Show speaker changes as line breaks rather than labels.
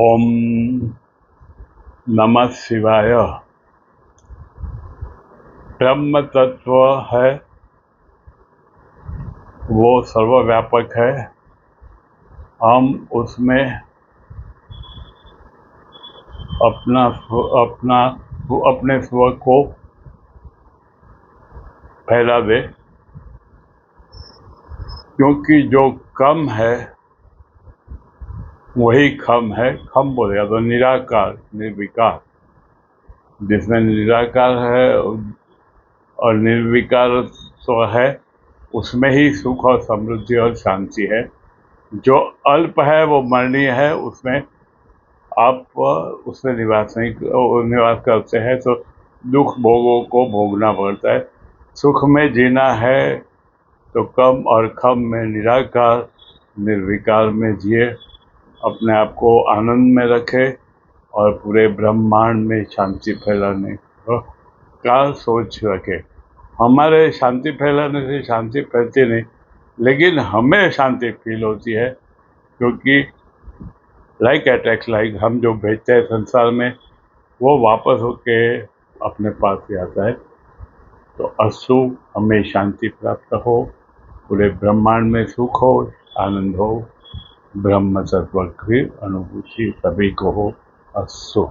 ओम नमः शिवाय। ब्रह्म तत्व है, वो सर्वव्यापक है। हम उसमें अपना अपना अपने स्व को फैला दे, क्योंकि जो कम है वही खम है। खम बोलेगा तो निराकार, निर्विकार। जिसमें निराकार है और निर्विकार तो है, उसमें ही सुख और समृद्धि और शांति है। जो अल्प है वो मरणीय है, उसमें आप उसमें निवास करते हैं तो दुख भोगों को भोगना पड़ता है। सुख में जीना है तो कम और खम में निराकार निर्विकार में जिए, अपने आप को आनंद में रखे और पूरे ब्रह्मांड में शांति फैलाने का सोच रखे। हमारे शांति फैलाने से शांति फैलती नहीं, लेकिन हमें शांति फील होती है, क्योंकि लाइक अटैक्स, लाइक हम जो भेजते हैं संसार में, वो वापस होके अपने पास ही आता है। तो अस्तु, हमें शांति प्राप्त हो, पूरे ब्रह्मांड में सुख हो, आनंद हो, ब्रह्म तत्व की अनुभूति सभी को हो। अस्तु।